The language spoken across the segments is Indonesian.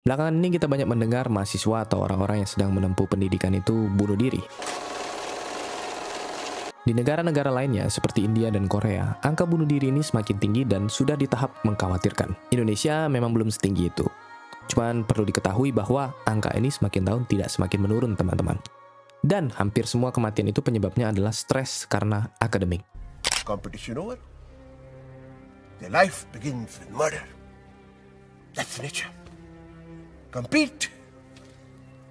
Belakangan ini kita banyak mendengar mahasiswa atau orang-orang yang sedang menempuh pendidikan itu bunuh diri. Di negara-negara lainnya seperti India dan Korea, angka bunuh diri ini semakin tinggi dan sudah di tahap mengkhawatirkan. Indonesia memang belum setinggi itu. Cuman perlu diketahui bahwa angka ini semakin tahun tidak semakin menurun, teman-teman. Dan hampir semua kematian itu penyebabnya adalah stres karena akademik. Competition over. Their life begins with murder. That's nature. Compete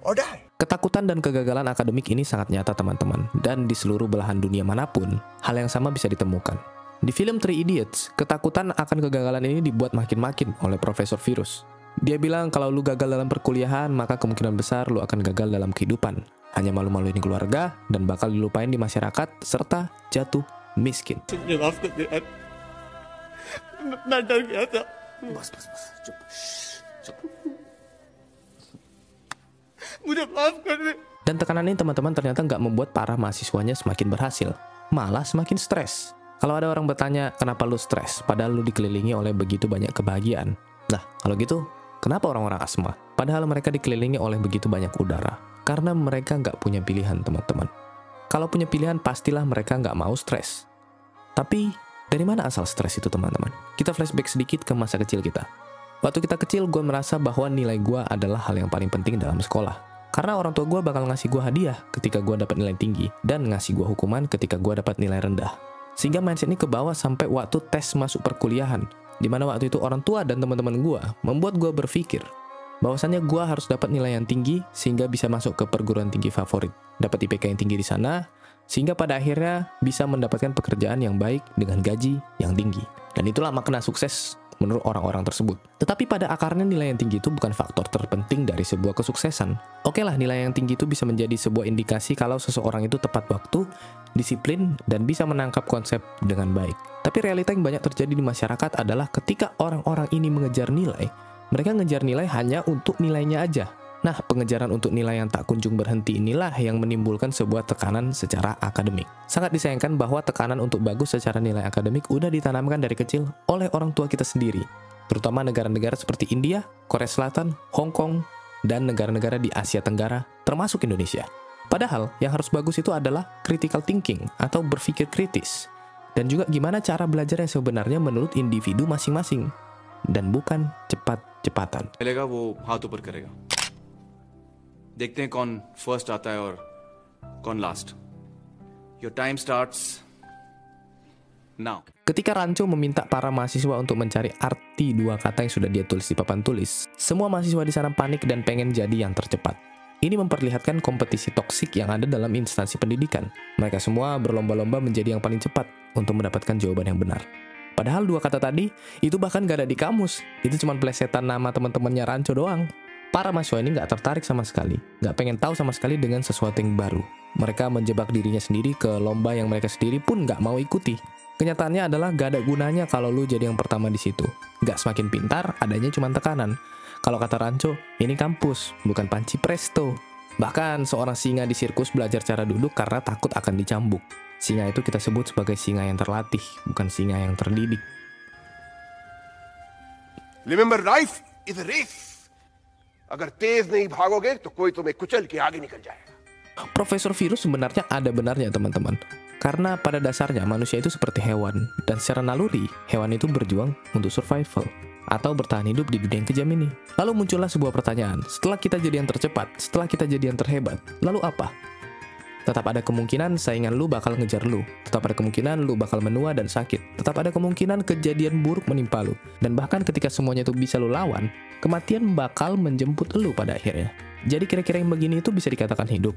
or die. Ketakutan dan kegagalan akademik ini sangat nyata, teman-teman. Dan di seluruh belahan dunia manapun, hal yang sama bisa ditemukan. Di film Three Idiots, ketakutan akan kegagalan ini dibuat makin-makin oleh Profesor Virus. Dia bilang kalau lu gagal dalam perkuliahan, maka kemungkinan besar lu akan gagal dalam kehidupan. Hanya malu-maluin keluarga, dan bakal dilupain di masyarakat, serta jatuh miskin. Dan tekanan ini, teman-teman, ternyata nggak membuat para mahasiswanya semakin berhasil, malah semakin stres. Kalau ada orang bertanya, kenapa lu stres? Padahal lu dikelilingi oleh begitu banyak kebahagiaan. Nah, kalau gitu, kenapa orang-orang asma? Padahal mereka dikelilingi oleh begitu banyak udara. Karena mereka nggak punya pilihan, teman-teman. Kalau punya pilihan, pastilah mereka nggak mau stres. Tapi, dari mana asal stres itu, teman-teman? Kita flashback sedikit ke masa kecil kita. Waktu kita kecil, gue merasa bahwa nilai gue adalah hal yang paling penting dalam sekolah. Karena orang tua gue bakal ngasih gue hadiah ketika gue dapat nilai tinggi, dan ngasih gue hukuman ketika gue dapat nilai rendah. Sehingga mindset ini kebawa sampai waktu tes masuk perkuliahan, di mana waktu itu orang tua dan teman-teman gue membuat gue berpikir bahwasannya gue harus dapat nilai yang tinggi sehingga bisa masuk ke perguruan tinggi favorit, dapat IPK yang tinggi di sana, sehingga pada akhirnya bisa mendapatkan pekerjaan yang baik dengan gaji yang tinggi. Dan itulah makna sukses menurut orang-orang tersebut. Tetapi pada akarnya nilai yang tinggi itu bukan faktor terpenting dari sebuah kesuksesan. Oke lah, nilai yang tinggi itu bisa menjadi sebuah indikasi kalau seseorang itu tepat waktu, disiplin, dan bisa menangkap konsep dengan baik. Tapi realita yang banyak terjadi di masyarakat adalah ketika orang-orang ini mengejar nilai, mereka ngejar nilai hanya untuk nilainya aja. Nah, pengejaran untuk nilai yang tak kunjung berhenti inilah yang menimbulkan sebuah tekanan secara akademik. Sangat disayangkan bahwa tekanan untuk bagus secara nilai akademik udah ditanamkan dari kecil oleh orang tua kita sendiri, terutama negara-negara seperti India, Korea Selatan, Hong Kong, dan negara-negara di Asia Tenggara, termasuk Indonesia. Padahal, yang harus bagus itu adalah critical thinking atau berpikir kritis, dan juga gimana cara belajar yang sebenarnya menurut individu masing-masing, dan bukan cepat-cepatan. देखते हैं कौन फर्स्ट आता है और कौन last. Your time starts now. Ketika Rancho meminta para mahasiswa untuk mencari arti dua kata yang sudah dia tulis di papan tulis, semua mahasiswa di sana panik dan pengen jadi yang tercepat. Ini memperlihatkan kompetisi toksik yang ada dalam instansi pendidikan. Mereka semua berlomba-lomba menjadi yang paling cepat untuk mendapatkan jawaban yang benar. Padahal dua kata tadi, itu bahkan gak ada di kamus. Itu cuma plesetan nama teman-temannya Rancho doang. Para mahasiswa ini nggak tertarik sama sekali, nggak pengen tahu sama sekali dengan sesuatu yang baru. Mereka menjebak dirinya sendiri ke lomba yang mereka sendiri pun nggak mau ikuti. Kenyataannya adalah gak ada gunanya kalau lu jadi yang pertama di situ. Nggak semakin pintar, adanya cuma tekanan. Kalau kata Rancho, ini kampus, bukan panci presto. Bahkan seorang singa di sirkus belajar cara duduk karena takut akan dicambuk. Singa itu kita sebut sebagai singa yang terlatih, bukan singa yang terdidik. Remember, life is a race. अगर तेज नहीं भागोगे तो कोई तुम्हें कुचल के आगे निकल जाएगा. Profesor Virus sebenarnya ada benarnya, teman-teman. Karena pada dasarnya manusia itu seperti hewan, dan secara naluri hewan itu berjuang untuk survival atau bertahan hidup di dunia yang kejam ini. Lalu muncullah sebuah pertanyaan, setelah kita jadi yang tercepat, setelah kita jadi yang terhebat, lalu apa? Tetap ada kemungkinan saingan lu bakal ngejar lu. Tetap ada kemungkinan lu bakal menua dan sakit. Tetap ada kemungkinan kejadian buruk menimpa lu. Dan bahkan ketika semuanya itu bisa lu lawan, kematian bakal menjemput lu pada akhirnya. Jadi kira-kira yang begini itu bisa dikatakan hidup?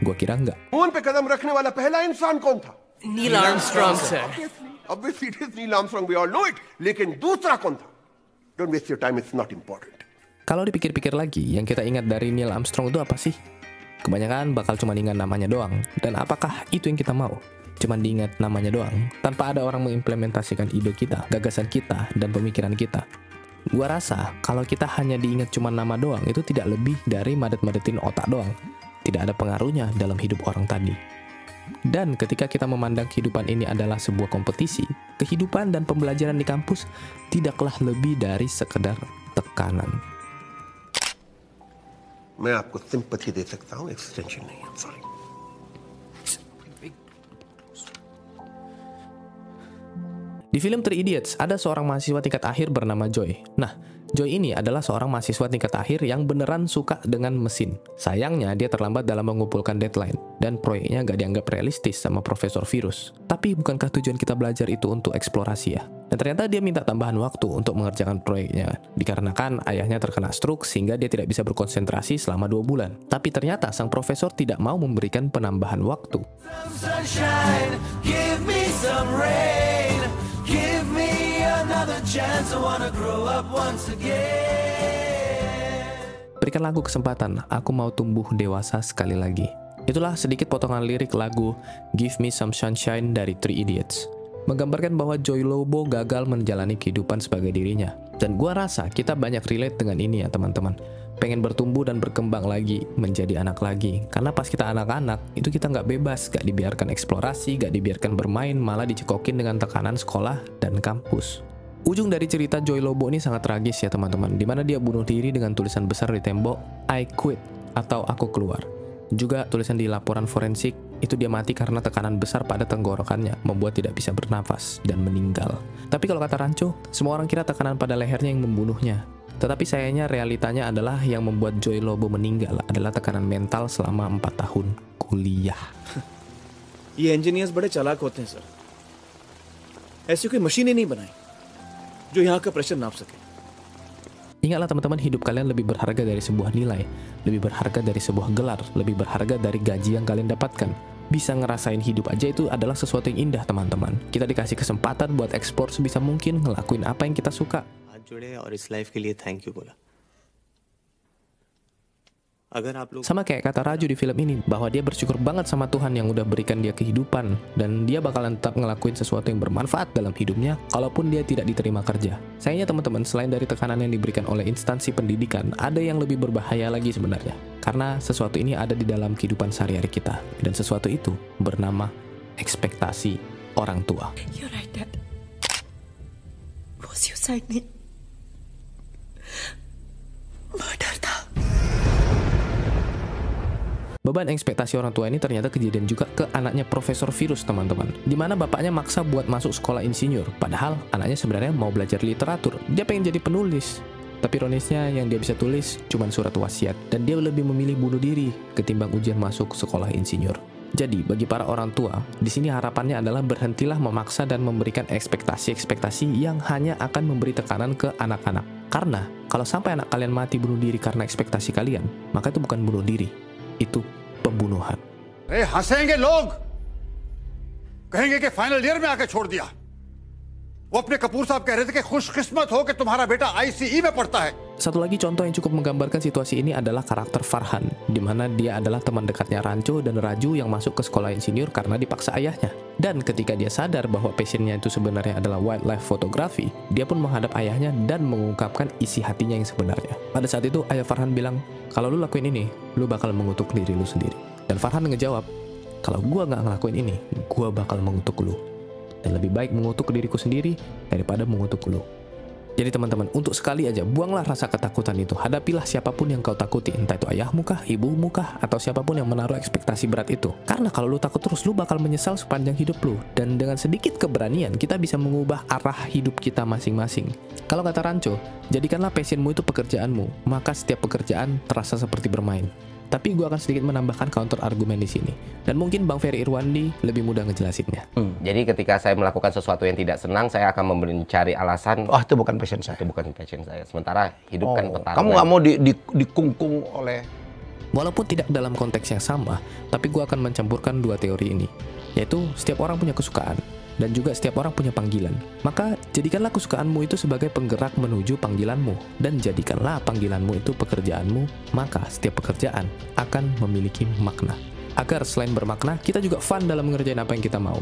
Gua kira enggak. Moon पे कदम रखने वाला पहला इंसान कौन था? Neil Armstrong, sir. Obviously it is Neil Armstrong, we all know it. लेकिन दूसरा कौन था? Don't waste your time, it's not important. Kalau dipikir-pikir lagi, yang kita ingat dari Neil Armstrong itu apa sih? Kebanyakan bakal cuma diingat namanya doang. Dan apakah itu yang kita mau? Cuma diingat namanya doang, tanpa ada orang mengimplementasikan ide kita, gagasan kita, dan pemikiran kita. Gua rasa, kalau kita hanya diingat cuma nama doang, itu tidak lebih dari madet-madetin otak doang. Tidak ada pengaruhnya dalam hidup orang tadi. Dan ketika kita memandang kehidupan ini adalah sebuah kompetisi, kehidupan dan pembelajaran di kampus tidaklah lebih dari sekedar tekanan. मैं आपको सिंपैथी दे सकता हूं, एक्सटेंशन नहीं। I'm sorry. Di film Three Idiots, ada seorang mahasiswa tingkat akhir bernama Joy. Nah, Joy ini adalah seorang mahasiswa tingkat akhir yang beneran suka dengan mesin. Sayangnya, dia terlambat dalam mengumpulkan deadline, dan proyeknya gak dianggap realistis sama Profesor Virus. Tapi bukankah tujuan kita belajar itu untuk eksplorasi ya? Dan ternyata dia minta tambahan waktu untuk mengerjakan proyeknya, dikarenakan ayahnya terkena stroke sehingga dia tidak bisa berkonsentrasi selama 2 bulan. Tapi ternyata sang profesor tidak mau memberikan penambahan waktu. Sunshine, give me some rain. Give me another chance, I wanna grow up once again. Berikan lagu kesempatan, aku mau tumbuh dewasa sekali lagi. Itulah sedikit potongan lirik lagu Give Me Some Sunshine dari Three Idiots. Menggambarkan bahwa Joy Lobo gagal menjalani kehidupan sebagai dirinya. Dan gua rasa kita banyak relate dengan ini ya teman-teman. Pengen bertumbuh dan berkembang lagi, menjadi anak lagi. Karena pas kita anak-anak, itu kita nggak bebas, nggak dibiarkan eksplorasi, nggak dibiarkan bermain, malah dicekokin dengan tekanan sekolah dan kampus. Ujung dari cerita Joy Lobo ini sangat tragis ya teman-teman, dimana dia bunuh diri dengan tulisan besar di tembok, I quit, atau aku keluar. Juga tulisan di laporan forensik, itu dia mati karena tekanan besar pada tenggorokannya, membuat tidak bisa bernafas dan meninggal. Tapi kalau kata Rancho, semua orang kira tekanan pada lehernya yang membunuhnya. Tetapi sayangnya realitanya adalah yang membuat Joy Lobo meninggal adalah tekanan mental selama 4 tahun kuliah. ये इंजीनियर्स बड़े चालाक होते हैं सर। ऐसी कोई मशीन ही नहीं बनाई जो यहाँ का प्रेशर नाप सके। Ingatlah teman-teman, hidup kalian lebih berharga dari sebuah nilai, lebih berharga dari sebuah gelar, lebih berharga dari gaji yang kalian dapatkan. Bisa ngerasain hidup aja itu adalah sesuatu yang indah teman-teman. Kita dikasih kesempatan buat eksplor sebisa mungkin, ngelakuin apa yang kita suka. जुड़े और इस लाइफ के लिए thank you बोला। अगर आप लोग Sama kayak kata Raju di film ini, bahwa dia bersyukur banget sama Tuhan yang udah berikan dia kehidupan, dan dia bakalan tetap ngelakuin sesuatu yang bermanfaat dalam hidupnya, kalaupun dia tidak diterima kerja. Sayangnya teman-teman, selain dari tekanan yang diberikan oleh instansi pendidikan, ada yang lebih berbahaya lagi sebenarnya. Karena sesuatu ini ada di dalam kehidupan sehari-hari kita, dan sesuatu itu bernama ekspektasi orang tua. You're right, Dad. वो suicide नहीं, murder था. Beban ekspektasi orang tua ini ternyata kejadian juga ke anaknya Profesor Virus teman-teman, dimana bapaknya maksa buat masuk sekolah insinyur, padahal anaknya sebenarnya mau belajar literatur, dia pengen jadi penulis. Tapi ironisnya yang dia bisa tulis cuma surat wasiat, dan dia lebih memilih bunuh diri ketimbang ujian masuk sekolah insinyur. Jadi bagi para orang tua, di sini harapannya adalah berhentilah memaksa dan memberikan ekspektasi-ekspektasi yang hanya akan memberi tekanan ke anak-anak. Karena kalau sampai anak kalian mati bunuh diri karena ekspektasi kalian, maka itu bukan bunuh diri, itu pembunuhan. हंसेंगे लोग, कहेंगे कि final year में आके छोड़ दिया। वो अपने कपूर साहब कह रहे थे कि खुशकिस्मत हो कि तुम्हारा बेटा ICE में पढ़ता है। Satu lagi contoh yang cukup menggambarkan situasi ini adalah karakter Farhan, di mana dia adalah teman dekatnya Rancho dan Raju yang masuk ke sekolah insinyur karena dipaksa ayahnya. Dan ketika dia sadar bahwa passionnya itu sebenarnya adalah wildlife photography, dia pun menghadap ayahnya dan mengungkapkan isi hatinya yang sebenarnya. Pada saat itu ayah Farhan bilang, kalau lu lakuin ini, lu bakal mengutuk diri lu sendiri. Dan Farhan ngejawab, kalau gua nggak ngelakuin ini, gua bakal mengutuk lu. Dan lebih baik mengutuk diriku sendiri daripada mengutuk lu. Jadi teman-teman, untuk sekali aja buanglah rasa ketakutan itu. Hadapilah siapapun yang kau takuti, entah itu ayahmu kah, ibumu kah, atau siapapun yang menaruh ekspektasi berat itu. Karena kalau lu takut terus, lu bakal menyesal sepanjang hidup lu. Dan dengan sedikit keberanian, kita bisa mengubah arah hidup kita masing-masing. Kalau kata Rancho, jadikanlah passionmu itu pekerjaanmu, maka setiap pekerjaan terasa seperti bermain. Tapi gue akan sedikit menambahkan counter argumen di sini. Dan mungkin Bang Ferry Irwandi lebih mudah ngejelasinnya. Jadi ketika saya melakukan sesuatu yang tidak senang, saya akan mencari alasan. Oh, itu bukan passion saya. Itu bukan passion saya. Sementara hidup kan pertarungan. Kamu nggak mau dikungkung oleh... Walaupun tidak dalam konteks yang sama, tapi gue akan mencampurkan dua teori ini. Yaitu setiap orang punya kesukaan. Dan juga setiap orang punya panggilan. Maka jadikanlah kesukaanmu itu sebagai penggerak menuju panggilanmu. Dan jadikanlah panggilanmu itu pekerjaanmu. Maka setiap pekerjaan akan memiliki makna. Agar selain bermakna, kita juga fun dalam mengerjain apa yang kita mau.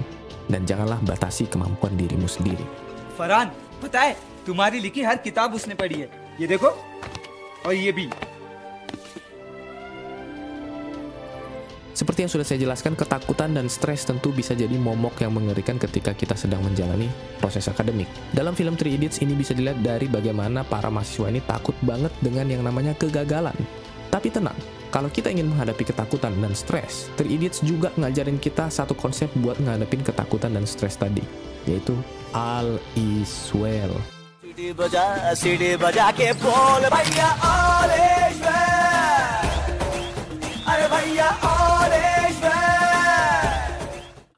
Dan janganlah batasi kemampuan dirimu sendiri. Farhan, पता है तुम्हारी लिखी हर किताब उसने पढ़ी है। ये देखो और ये भी। Seperti yang sudah saya jelaskan, ketakutan dan stres tentu bisa jadi momok yang mengerikan ketika kita sedang menjalani proses akademik. Dalam film Three Idiots ini bisa dilihat dari bagaimana para mahasiswa ini takut banget dengan yang namanya kegagalan. Tapi tenang, Kalau kita ingin menghadapi ketakutan dan stres, Three Idiots juga ngajarin kita satu konsep buat ngadepin ketakutan dan stres tadi, yaitu all is well. CD baja ke bol bhaiya all is well. Are bhaiya all is well.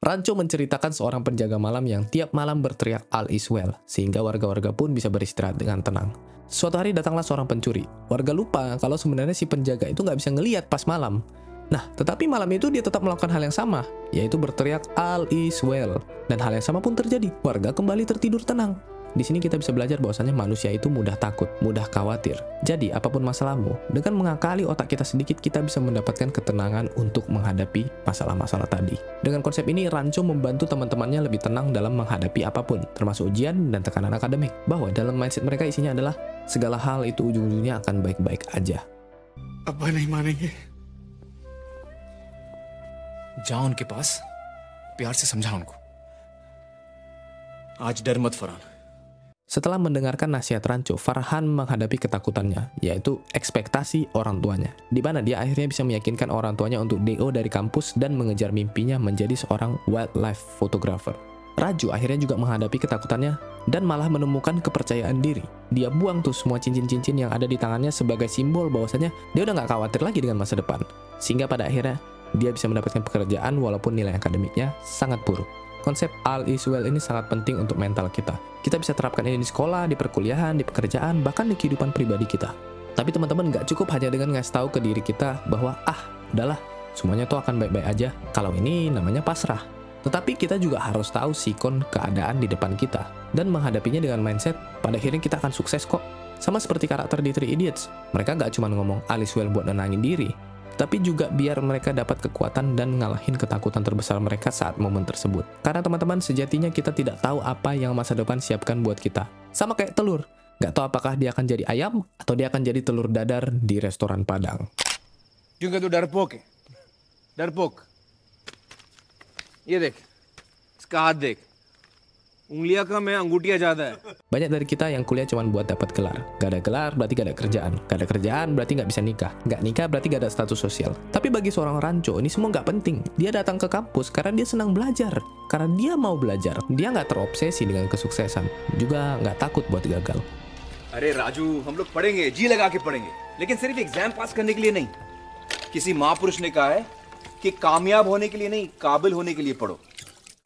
Rancho menceritakan seorang penjaga malam yang tiap malam berteriak all is well, sehingga warga-warga pun bisa beristirahat dengan tenang. Suatu hari datanglah seorang pencuri. Warga lupa kalau sebenarnya si penjaga itu nggak bisa ngelihat pas malam. Nah, tetapi malam itu dia tetap melakukan hal yang sama, yaitu berteriak all is well. Dan hal yang sama pun terjadi. Warga kembali tertidur tenang. Di sini kita bisa belajar bahwasanya manusia itu mudah takut, mudah khawatir. Jadi, apapun masalahmu, dengan mengakali otak kita sedikit, kita bisa mendapatkan ketenangan untuk menghadapi masalah-masalah tadi. Dengan konsep ini, Rancho membantu teman-temannya lebih tenang dalam menghadapi apapun, termasuk ujian dan tekanan akademik. Bahwa dalam mindset mereka isinya adalah, segala hal itu ujung-ujungnya akan baik-baik aja. अब्बा नहीं मानेंगे. जाओ उनके पास, प्यार से समझा उनको. आज डर मत Farhan. Setelah mendengarkan nasihat Rancho, Farhan menghadapi ketakutannya, yaitu ekspektasi orang tuanya, di mana dia akhirnya bisa meyakinkan orang tuanya untuk DO dari kampus dan mengejar mimpinya menjadi seorang wildlife photographer. Raju akhirnya juga menghadapi ketakutannya dan malah menemukan kepercayaan diri. Dia buang tuh semua cincin-cincin yang ada di tangannya sebagai simbol bahwasanya dia udah gak khawatir lagi dengan masa depan. Sehingga pada akhirnya dia bisa mendapatkan pekerjaan walaupun nilai akademiknya sangat buruk. Konsep all is well ini sangat penting untuk mental kita. Kita bisa terapkan ini di sekolah, di perkuliahan, di pekerjaan, bahkan di kehidupan pribadi kita. Tapi teman-teman gak cukup hanya dengan ngasih tahu ke diri kita bahwa udahlah, semuanya tuh akan baik-baik aja. Kalau ini namanya pasrah. Tetapi kita juga harus tahu sikon keadaan di depan kita dan menghadapinya dengan mindset pada akhirnya kita akan sukses kok. Sama seperti karakter di Three Idiots, mereka gak cuma ngomong all is well buat nenangin diri, tapi juga biar mereka dapat kekuatan dan ngalahin ketakutan terbesar mereka saat momen tersebut. Karena teman-teman, sejatinya kita tidak tahu apa yang masa depan siapkan buat kita. Sama kayak telur, gak tahu apakah dia akan jadi ayam atau dia akan jadi telur dadar di restoran Padang. क्योंकि तू डरपोक है. डरपोक. ये देख, इसका हाथ देख. Ungliya kam hai, angutiya zyada hai. Banyak dari kita yang kuliah cuma buat dapat gelar. Gak ada gelar berarti gak ada kerjaan. Gak ada kerjaan berarti gak bisa nikah. Gak nikah berarti gak ada status sosial. Tapi bagi seorang Rancho ini semua gak penting. Dia datang ke kampus karena dia senang belajar. Karena dia mau belajar. Dia gak terobsesi dengan kesuksesan. Juga gak takut buat gagal. अरे राजू, हम लोग पढ़ेंगे, जी लगा के पढ़ेंगे, लेकिन सिर्फ एग्जाम पास करने के लिए नहीं. किसी महापुरुष ने कहा है कि कामयाब होने के लिए नहीं, काबिल होने के लिए पढ़ो.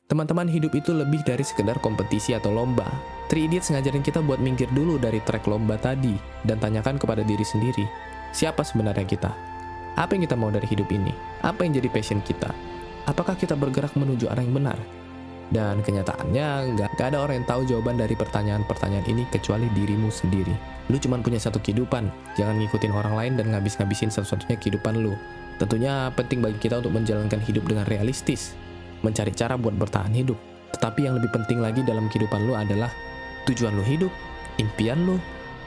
Teman-teman, hidup itu lebih dari sekedar kompetisi atau lomba. Three Idiots ngajarin kita buat minggir dulu dari trek lomba tadi dan tanyakan kepada diri sendiri, siapa sebenarnya kita? Apa yang kita mau dari hidup ini? Apa yang jadi passion kita? Apakah kita bergerak menuju arah yang benar? Dan kenyataannya, nggak ada orang yang tahu jawaban dari pertanyaan-pertanyaan ini kecuali dirimu sendiri. Lu cuma punya satu kehidupan, jangan ngikutin orang lain dan ngabis-ngabisin satu-satunya kehidupan lu. Tentunya penting bagi kita untuk menjalankan hidup dengan realistis, mencari cara buat bertahan hidup. Tetapi yang lebih penting lagi dalam kehidupan lu adalah tujuan lu hidup, impian lu,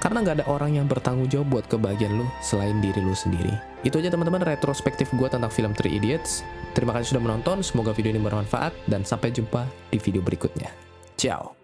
karena nggak ada orang yang bertanggung jawab buat kebahagiaan lu selain diri lu sendiri. Itu aja teman-teman retrospektif gue tentang film Three Idiots. Terima kasih sudah menonton, semoga video ini bermanfaat dan sampai jumpa di video berikutnya. Ciao.